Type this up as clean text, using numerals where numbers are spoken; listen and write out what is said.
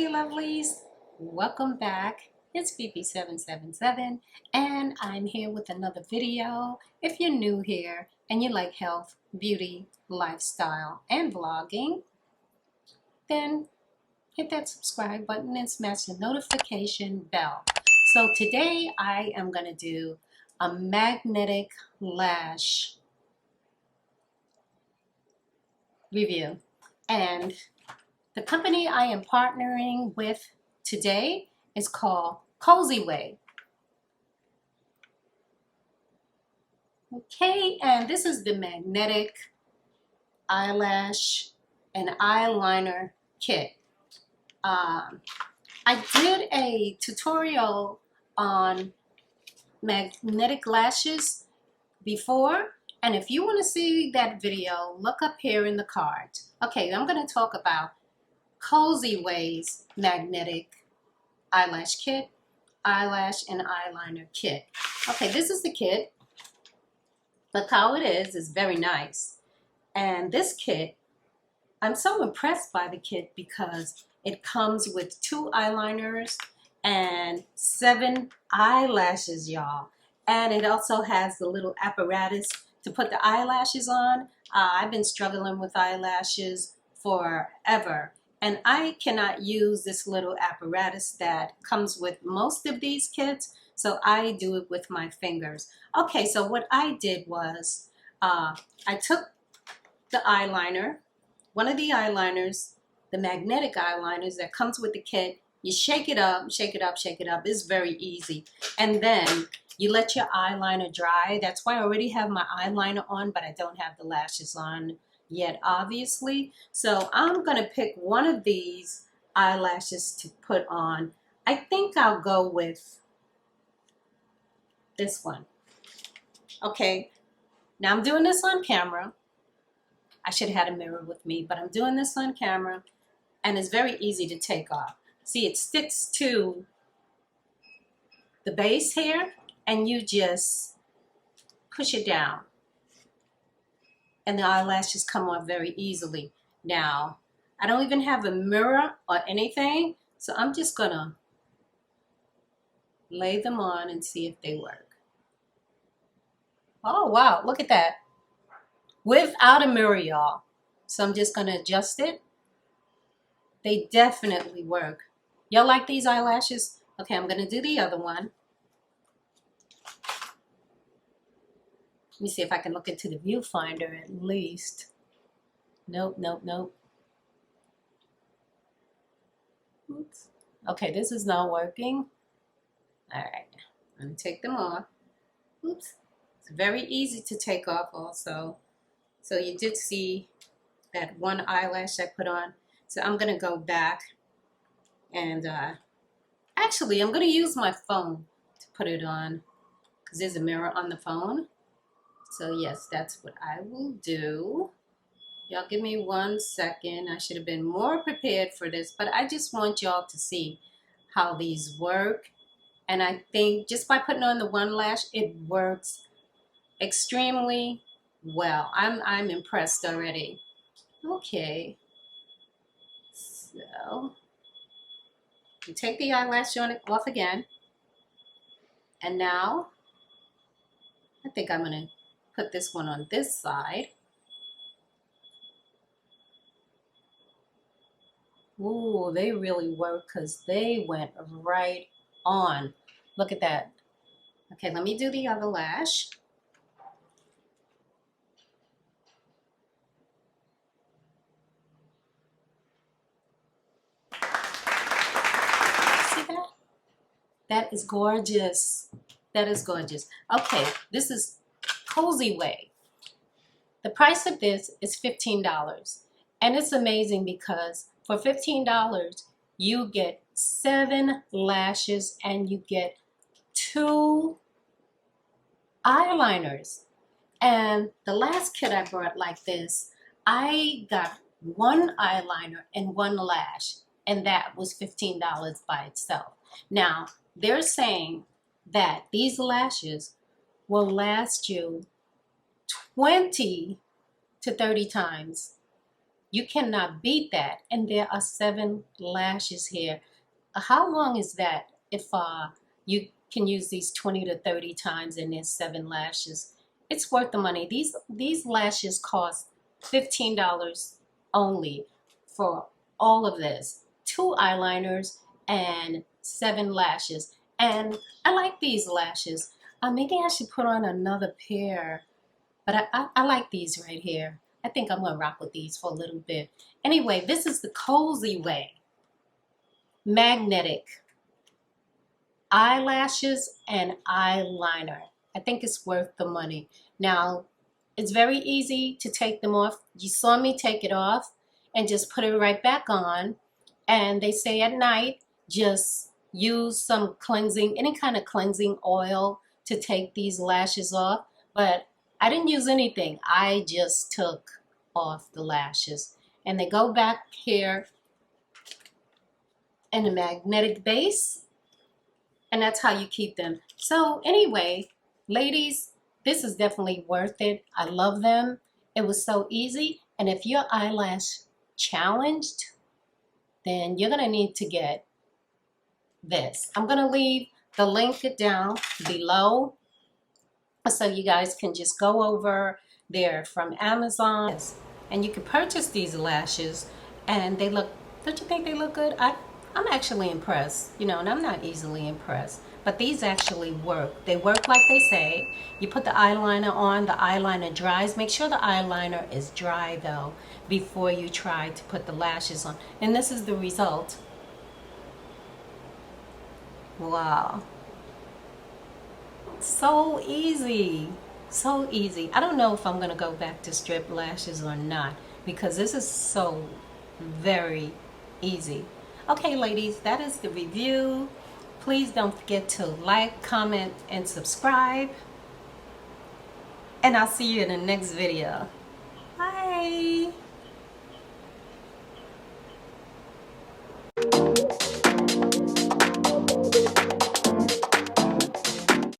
Hey lovelies, welcome back. It's BP777 and I'm here with another video. If you're new here and you like health, beauty, lifestyle, and vlogging, then hit that subscribe button and smash the notification bell. So today I am going to do a magnetic lash review, and the company I am partnering with today is called Cozy Way. Okay, and this is the magnetic eyelash and eyeliner kit. I did a tutorial on magnetic lashes before, and if you want to see that video, look up here in the cards. Okay, I'm going to talk about Cozy Way's magnetic eyelash kit, eyelash and eyeliner kit. Okay, this is the kit. Look how it is. It's very nice. And this kit, I'm so impressed by the kit because it comes with 2 eyeliners and 7 eyelashes, y'all. And it also has the little apparatus to put the eyelashes on. I've been struggling with eyelashes forever, and I cannot use this little apparatus that comes with most of these kits, so I do it with my fingers. Okay, so what I did was I took the eyeliner, one of the eyeliners, the magnetic eyeliners that comes with the kit. You shake it up, shake it up, shake it up. It's very easy. And then you let your eyeliner dry. That's why I already have my eyeliner on, but I don't have the lashes on yet, obviously. So I'm going to pick one of these eyelashes to put on. I think I'll go with this one. Okay, now I'm doing this on camera. I should have had a mirror with me, but I'm doing this on camera, and it's very easy to take off. See, it sticks to the base here, and you just push it down, and the eyelashes come off very easily. Now, I don't even have a mirror or anything, so I'm just gonna lay them on and see if they work. Oh wow, look at that. Without a mirror, y'all. So I'm just gonna adjust it. They definitely work. Y'all like these eyelashes? Okay, I'm gonna do the other one. Let me see if I can look into the viewfinder at least. Nope, nope, nope. Oops. Okay, this is not working. All right, I'm gonna take them off. Oops. It's very easy to take off also. So you did see that one eyelash I put on. So I'm gonna go back and actually I'm gonna use my phone to put it on because there's a mirror on the phone. So yes, that's what I will do. Y'all give me 1 second. I should have been more prepared for this, but I just want y'all to see how these work. And I think just by putting on the one lash, it works extremely well. I'm impressed already. Okay. So you take the eyelash off again. And now I think I'm gonna put this one on this side. Ooh, they really work because they went right on. Look at that. Okay, let me do the other lash. See that? That is gorgeous. That is gorgeous. Okay, this is Cozy Way. The price of this is $15. And it's amazing because for $15, you get 7 lashes and you get 2 eyeliners. And the last kit I brought like this, I got 1 eyeliner and 1 lash, and that was $15 by itself. Now, they're saying that these lashes will last you 20 to 30 times. You cannot beat that. And there are 7 lashes here. How long is that if you can use these 20 to 30 times and there's 7 lashes? It's worth the money. These lashes cost $15 only for all of this. 2 eyeliners and 7 lashes. And I like these lashes. Maybe I should put on another pair, but I like these right here. I think I'm gonna rock with these for a little bit. Anyway, this is the Cozy Way magnetic eyelashes and eyeliner. I think it's worth the money. Now, it's very easy to take them off. You saw me take it off and just put it right back on. And they say at night, just use some cleansing, any kind of cleansing oil to take these lashes off. But I didn't use anything. I just took off the lashes. And they go back here in a magnetic base. And that's how you keep them. So anyway, ladies, this is definitely worth it. I love them. It was so easy. And if you're eyelash challenged, then you're gonna need to get this. I'm gonna leave the link down below so you guys can just go over there from Amazon. And you can purchase these lashes and they look, don't you think they look good? I'm actually impressed, you know, and I'm not easily impressed. But these actually work. They work like they say. You put the eyeliner on, the eyeliner dries. Make sure the eyeliner is dry though before you try to put the lashes on. And this is the result. Wow. So easy. So easy. I don't know if I'm going to go back to strip lashes or not because this is so very easy. Okay, ladies, that is the review. Please don't forget to like, comment, and subscribe. And I'll see you in the next video. Bye.